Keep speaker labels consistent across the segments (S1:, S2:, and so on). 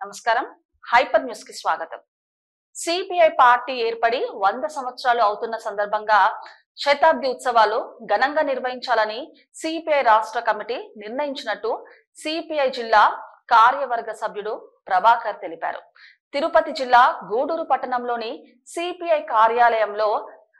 S1: నమస్కారం hyper news కి స్వాగతం। సిపిఐ పార్టీ ఏర్పడి 100 సంవత్సరాలు అవుతున్న సందర్భంగా శతాబ్ది ఉత్సవాలు ఘనంగా నిర్వహించాలని సిపిఐ రాష్ట్ర కమిటీ నిర్ణయించినట్టు సిపిఐ జిల్లా కార్యవర్గ సభ్యుడు ప్రభాకర్ తెలిపారు। తిరుపతి జిల్లా గూడూరు పట్టణంలోని సిపిఐ కార్యాలయంలో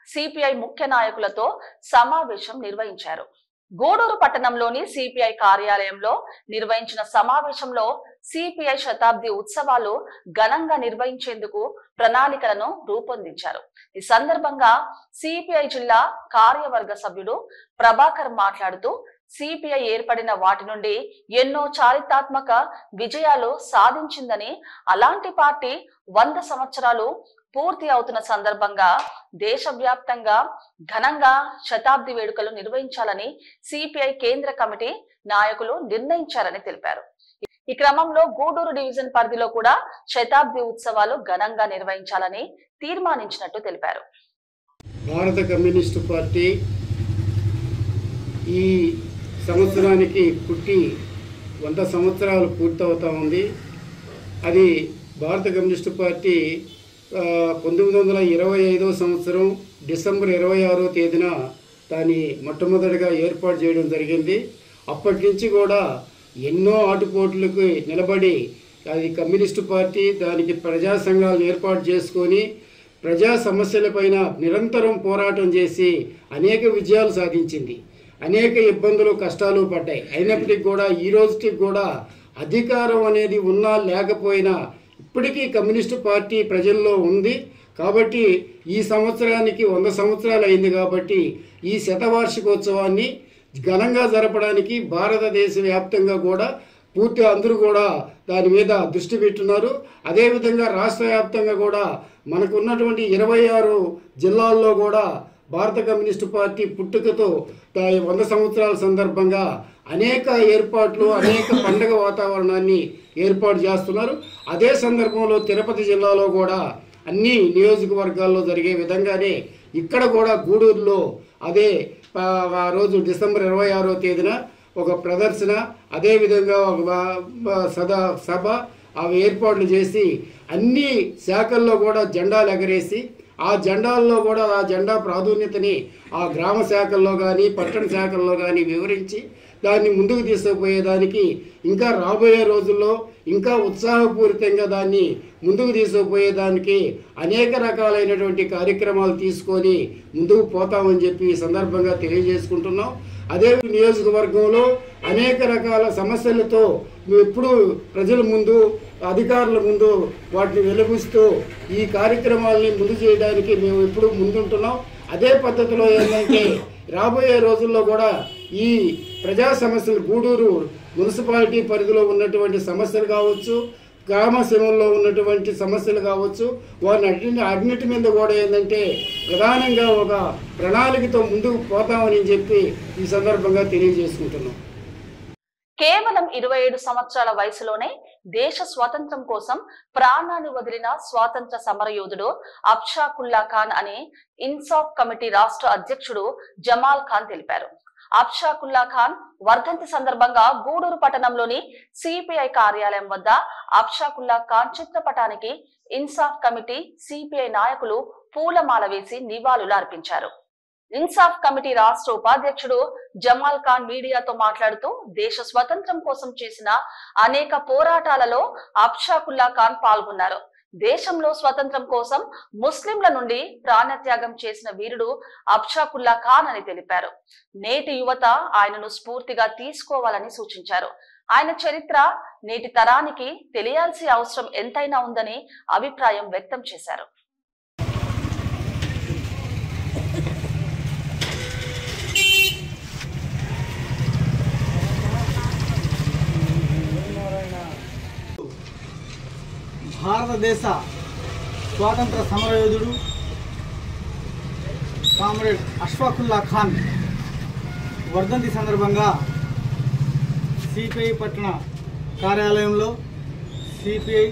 S1: సిపిఐ ముఖ్య నాయకులతో సమావేశం నిర్వహించారు। గూడూరు పట్టణంలోని సిపిఐ కార్యాలయంలో నిర్వహించిన సమావేశంలో సిపిఐ శతాబ్ది ఉత్సవాలు ఘనంగా నిర్వహించేందుకు ప్రణాళికలను రూపొందించారు। ఈ సందర్భంగా సిపిఐ జిల్లా కార్యవర్గ సభ్యుడు ప్రభాకర్ మాట్లాడుతూ సిపిఐ ఏర్పడిన వాటి నుండి ఎన్నో చారిత్రాత్మక విజయాలు సాధించిందని, అలాంటి పార్టీ 100 సంవత్సరాలు పూర్తి అవుతున్న సందర్భంగా దేశవ్యాప్తంగా ఘనంగా శతాబ్ది వేడుకలు నిర్వహించాలని సిపిఐ కేంద్ర కమిటీ నాయకులు నిర్ణయించారని తెలిపారు। ఈ క్రమంలో గూడూరు డివిజన్ పరిధిలో కూడా శతాబ్ది ఉత్సవాలు ఘనంగా నిర్వహించాలని తీర్మానించినట్టు తెలిపారు।
S2: భారత కమ్యూనిస్టు పార్టీ ఈ సంవత్సరానికి పుట్టి 100 సంవత్సరాలు పూర్తవుతా ఉంది। అది భారత కమ్యూనిస్టు పార్టీ 1925వ సంవత్సరం డిసెంబర్ 26వ తేదీన దాన్ని మొట్టమొదటిగా ఏర్పాటు చేయడం జరిగింది। అప్పటి నుంచి కూడా ఎన్నో ఆటుపోట్లకు నిలబడి అది కమ్యూనిస్టు పార్టీ దానికి ప్రజా సంఘాలను ఏర్పాటు చేసుకొని ప్రజా సమస్యలపైన నిరంతరం పోరాటం చేసి అనేక విజయాలు సాధించింది। అనేక ఇబ్బందులు కష్టాలు పడ్డాయి। అయినప్పటికీ కూడా ఈ రోజుకి కూడా అధికారం అనేది ఉన్నా లేకపోయినా ఇప్పటికీ కమ్యూనిస్టు పార్టీ ప్రజల్లో ఉంది। కాబట్టి ఈ సంవత్సరానికి 100 సంవత్సరాలు అయింది కాబట్టి ఈ శతవార్షికోత్సవాన్ని ఘనంగా జరపడానికి భారతదేశ వ్యాప్తంగా కూడా పూర్తి అందరూ కూడా దాని మీద దృష్టి పెట్టున్నారు। అదేవిధంగా రాష్ట్ర వ్యాప్తంగా కూడా మనకు ఉన్నటువంటి 26 జిల్లాల్లో కూడా భారత కమ్యూనిస్టు పార్టీ పుట్టుకతో 100 సంవత్సరాల సందర్భంగా అనేక ఏర్పాట్లు అనేక పండుగ వాతావరణాన్ని ఏర్పాటు చేస్తున్నారు। అదే సందర్భంలో తిరుపతి జిల్లాలో కూడా అన్ని నియోజకవర్గాల్లో జరిగే విధంగానే ఇక్కడ కూడా గూడూరులో అదే ఆ రోజు డిసెంబర్ 26వ తేదీన ఒక ప్రదర్శన అదేవిధంగా ఒక సభ అవి ఏర్పాట్లు చేసి అన్ని శాఖల్లో కూడా జెండాలు ఎగరేసి ఆ జెండాల్లో కూడా ఆ జెండా ప్రాధాన్యతని ఆ గ్రామ శాఖల్లో కానీ పట్టణ శాఖల్లో కానీ వివరించి దాన్ని ముందుకు తీసుకుపోయేదానికి ఇంకా రాబోయే రోజుల్లో ఇంకా ఉత్సాహపూరితంగా దాన్ని ముందుకు తీసుకుపోయేదానికి అనేక రకాలైనటువంటి కార్యక్రమాలు తీసుకొని ముందుకు పోతామని చెప్పి ఈ సందర్భంగా తెలియజేసుకుంటున్నాం। అదే నియోజకవర్గంలో అనేక రకాల సమస్యలతో ఎప్పుడు ప్రజల ముందు అధికారుల ముందు వాటిని వెలుగుస్తూ ఈ కార్యక్రమాలని ముందు చేయడానికి మేము ఎప్పుడు ముందుంటున్నాం। అదే పద్ధతిలో ఏంటంటే రాబోయే రోజుల్లో కూడా ఈ ప్రజా సమస్యలు గూడూరు మున్సిపాలిటీ పరిధిలో ఉన్నటువంటి సమస్యలు కావచ్చు, గ్రామ సీమల్లో ఉన్నటువంటి సమస్యలు కావచ్చు, వారిని అన్నిటి మీద కూడా ఏంటంటే ప్రధానంగా ఒక ప్రణాళికతో ముందుకు పోతామని చెప్పి ఈ సందర్భంగా తెలియజేసుకుంటున్నాం।
S1: కేవలం 27 సంవత్సరాల వయసులోనే దేశ స్వాతంత్రం కోసం ప్రాణాన్ని వదిలిన స్వాతంత్ర సమరయోధుడు అబ్షాకుల్లా ఖాన్ అని ఇన్సాఫ్ కమిటీ రాష్ట్ర అధ్యక్షుడు జమాల్ ఖాన్ తెలిపారు। అబ్షాకుల్లా ఖాన్ వర్ధంతి సందర్భంగా గూడూరు పట్టణంలోని సిపిఐ కార్యాలయం వద్ద అబ్షాకుల్లా ఖాన్ చిత్రపటానికి ఇన్సాఫ్ కమిటీ సిపిఐ నాయకులు పూలమాల వేసి నివాళులు అర్పించారు। ఇన్సాఫ్ కమిటీ రాష్ట్ర ఉపాధ్యక్షుడు జమాల్ ఖాన్ మీడియాతో మాట్లాడుతూ దేశ స్వతంత్రం కోసం చేసిన అనేక పోరాటాలలో అబ్షాకుల్లా ఖాన్ పాల్గొన్నారు। దేశంలో స్వతంత్రం కోసం ముస్లింల నుండి ప్రాణత్యాగం చేసిన వీరుడు అబ్షాకుల్లా ఖాన్ అని తెలిపారు। నేటి యువత ఆయనను స్ఫూర్తిగా తీసుకోవాలని సూచించారు। ఆయన చరిత్ర నేటి తరానికి తెలియాల్సిన అవసరం ఎంతైనా ఉందని అభిప్రాయం వ్యక్తం చేశారు।
S3: భారతదేశ స్వాతంత్ర సమరయోధుడు కామ్రేడ్ అష్ఫాకుల్లా ఖాన్ వర్ధంతి సందర్భంగా సిపిఐ పట్టణ కార్యాలయంలో సిపిఐ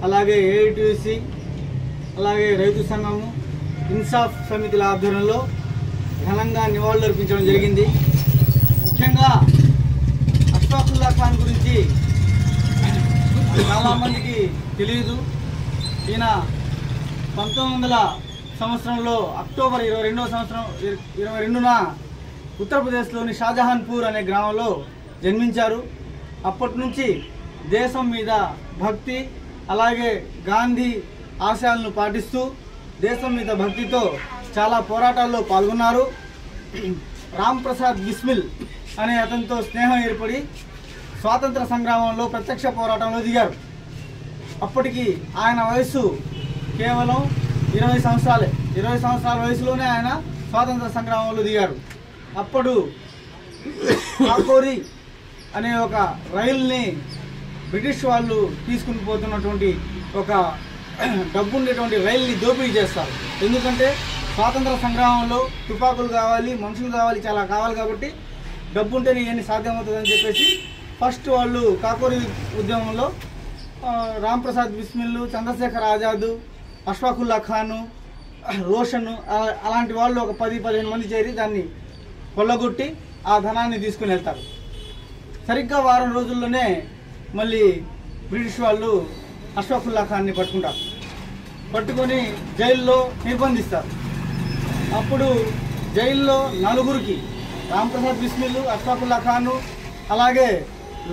S3: అలాగే ఏఐటిసి అలాగే రైతు సంఘము ఇన్సాఫ్ సమితిల ఆధ్వర్యంలో ఘనంగా నివాళులర్పించడం జరిగింది। ముఖ్యంగా అష్ఫాకుల్లా ఖాన్ గురించి చాలామందికి తెలియదు. ఈయన 1900 సంవత్సరంలో అక్టోబర్ 22న ఉత్తరప్రదేశ్లోని షాజహాన్పూర్ అనే గ్రామంలో జన్మించారు. అప్పటి నుంచి దేశం మీద భక్తి, అలాగే గాంధీ ఆశయాలను పాటిస్తూ దేశం మీద భక్తితో చాలా పోరాటాల్లో పాల్గొన్నారు. రామ్ ప్రసాద్ బిస్మిల్ అనే అతనితో స్నేహం ఏర్పడి స్వాతంత్ర సంగ్రామంలో ప్రత్యక్ష పోరాటంలో దిగారు. అప్పటికి ఆయన వయస్సు కేవలం 20 సంవత్సరాలే. 20 సంవత్సరాల వయసులోనే ఆయన స్వాతంత్ర సంగ్రామంలో దిగారు. అప్పుడు కాకోరి అనే ఒక రైలుని బ్రిటిష్ వాళ్ళు తీసుకుని పోతున్నటువంటి ఒక డబ్బుండేటువంటి రైలుని దోపిడీ చేస్తారు. ఎందుకంటే స్వాతంత్ర సంగ్రామంలో తుపాకులు కావాలి, మనుషులు కావాలి, చాలా కావాలి కాబట్టి డబ్బు ఉంటేనే ఇవన్నీ సాధ్యమవుతుందని చెప్పేసి ఫస్ట్ వాళ్ళు కాకోరి ఉద్యమంలో రామ్ ప్రసాద్ బిస్మిల్, చంద్రశేఖర్ ఆజాద్, అష్ఫాకుల్లా ఖాను, రోషన్ అలాంటి వాళ్ళు ఒక 10-15 మంది చేరి దాన్ని కొల్లగొట్టి ఆ ధనాన్ని తీసుకుని వెళ్తారు. సరిగ్గా వారం రోజుల్లోనే మళ్ళీ బ్రిటిష్ వాళ్ళు అష్ఫాకుల్లా ఖాన్ని పట్టుకుంటారు. పట్టుకొని జైల్లో నిర్బంధిస్తారు. అప్పుడు జైల్లో నలుగురికి, రాంప్రసాద్ బిస్మిల్, అష్ఫాకుల్లా ఖాను, అలాగే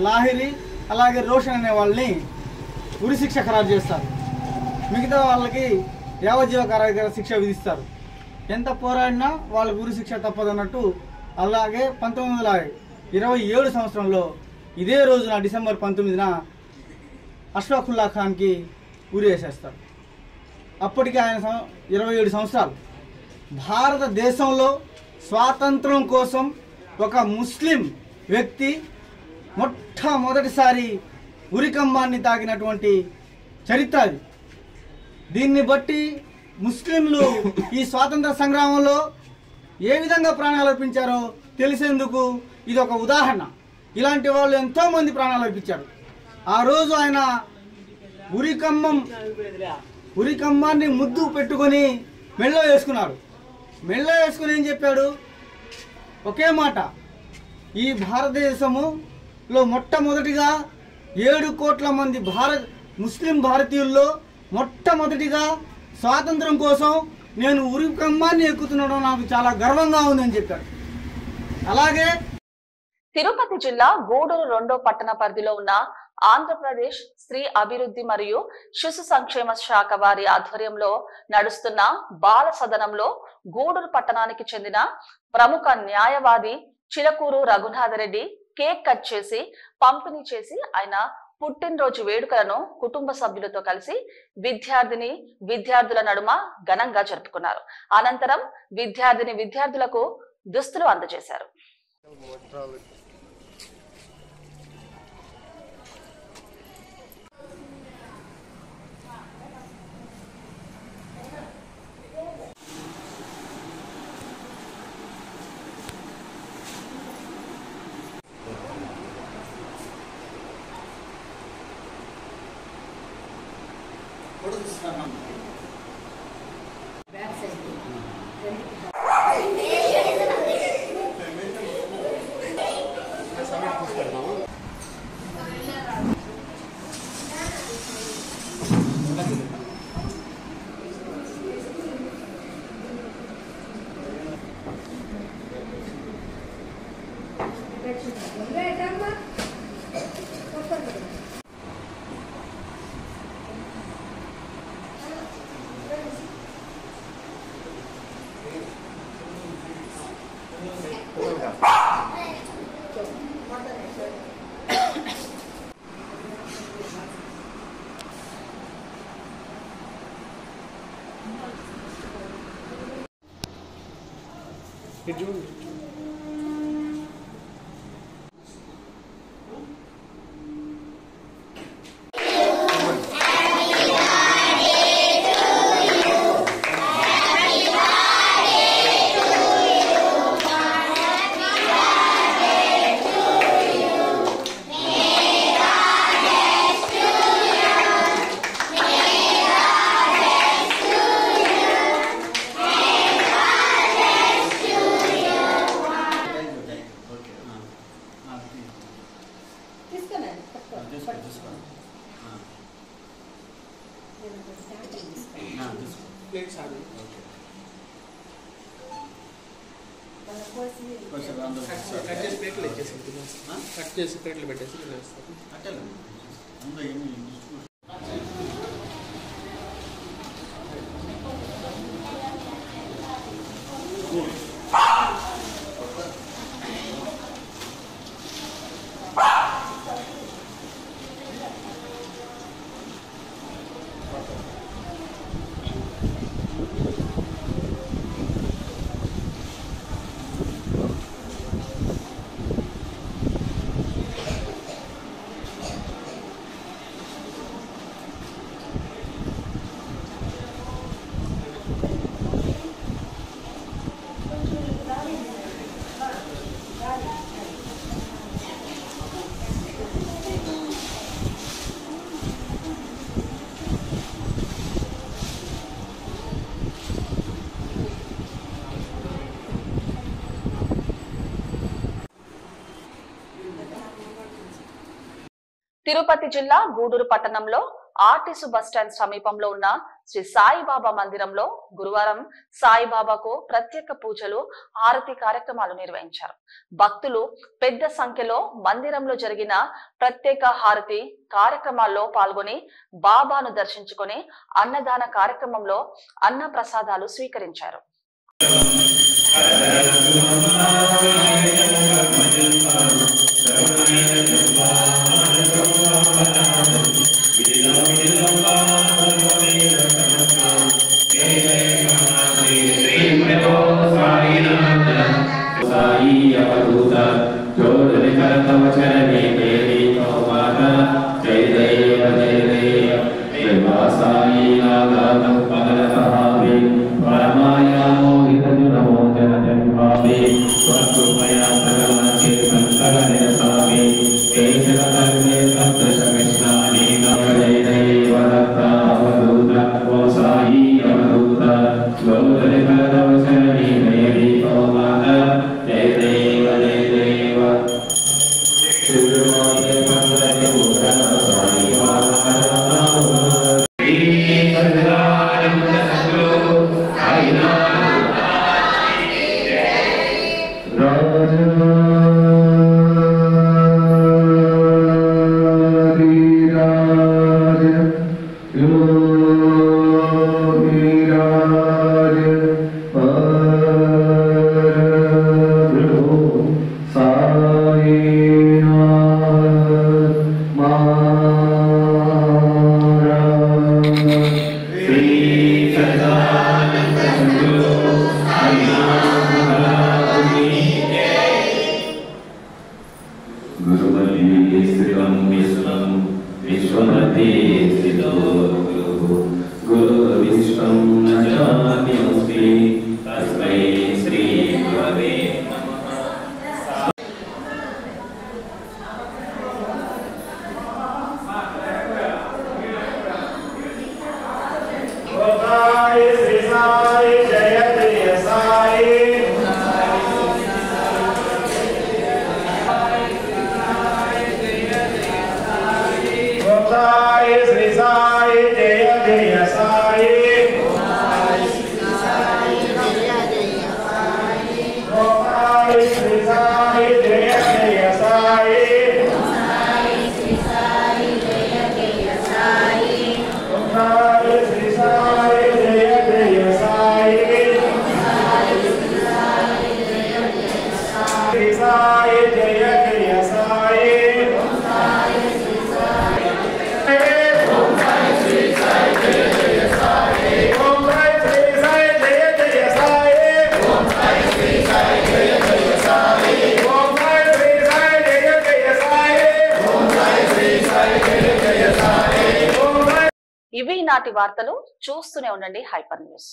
S3: లాహిరి, అలాగే రోషన్ అనే వాళ్ళని ఉరిశిక్ష ఖరారు చేస్తారు. మిగతా వాళ్ళకి యావజ్జీవ కారాగార శిక్ష విధిస్తారు. ఎంత పోరాడినా వాళ్ళకు ఉరిశిక్ష తప్పదన్నట్టు. అలాగే 1927 సంవత్సరంలో ఇదే రోజున డిసెంబర్ 19న అష్ఫాకుల్లా ఖాన్కి ఉరి వేసేస్తారు. అప్పటికి ఆయన 27 సంవత్సరాలు. భారతదేశంలో స్వాతంత్రం కోసం ఒక ముస్లిం వ్యక్తి మొట్టమొదటిసారి ఉరికంబాన్ని తాకినటువంటి చరిత్ర అది. దీన్ని బట్టి ముస్లింలు ఈ స్వాతంత్ర సంగ్రామంలో ఏ విధంగా ప్రాణాలు అర్పించారో తెలిసేందుకు ఇది ఒక ఉదాహరణ. ఇలాంటి వాళ్ళు ఎంతోమంది ప్రాణాలు అర్పించారు. ఆ రోజు ఆయన ఉరికంబాన్ని ముద్దు పెట్టుకొని మెళ్ళో వేసుకున్నారు. మెళ్ళో వేసుకుని ఏం చెప్పాడు? ఒకే మాట, ఈ భారతదేశములో మొట్టమొదటిగా 7 కోట్ల మంది ముస్లిం భారతీయుల్లో మొట్టమొదటిగా స్వాతంత్రం కోసం నేను ఉరికంబాన్ని ఎక్కుతుండడం నాకు చాలా గర్వంగా ఉందని చెప్పాడు. అలాగే
S1: తిరుపతి జిల్లా గూడూరు 2వ పట్టణ పరిధిలో ఉన్న ఆంధ్రప్రదేశ్ స్త్రీ అభివృద్ధి మరియు శిశు సంక్షేమ శాఖ వారి ఆధ్వర్యంలో నడుస్తున్న బాల సదనంలో గూడూరు పట్టణానికి చెందిన ప్రముఖ న్యాయవాది చిలకూరు రఘునాథరెడ్డి కేక్ కట్ చేసి పంపిణీ చేసి ఆయన పుట్టినరోజు వేడుకలను కుటుంబ సభ్యులతో కలిసి విద్యార్థుల నడుమ ఘనంగా జరుపుకున్నారు. అనంతరం విద్యార్థులకు దుస్తులు అందజేశారు. తిరుపతి జిల్లా గూడూరు పట్టణంలో ఆర్టీసీ బస్టాండ్ సమీపంలో ఉన్న శ్రీ సాయిబాబా మందిరంలో గురువారం సాయిబాబాకు ప్రత్యేక పూజలు హారతి కార్యక్రమాలు నిర్వహించారు. భక్తులు పెద్ద సంఖ్యలో మందిరంలో జరిగిన ప్రత్యేక హారతి కార్యక్రమాల్లో పాల్గొని బాబాను దర్శించుకొని అన్నదాన కార్యక్రమంలో అన్న ప్రసాదాలు స్వీకరించారు. ఇవి నాటి వార్తలు. చూస్తూనే ఉండండి హైపర్ న్యూస్.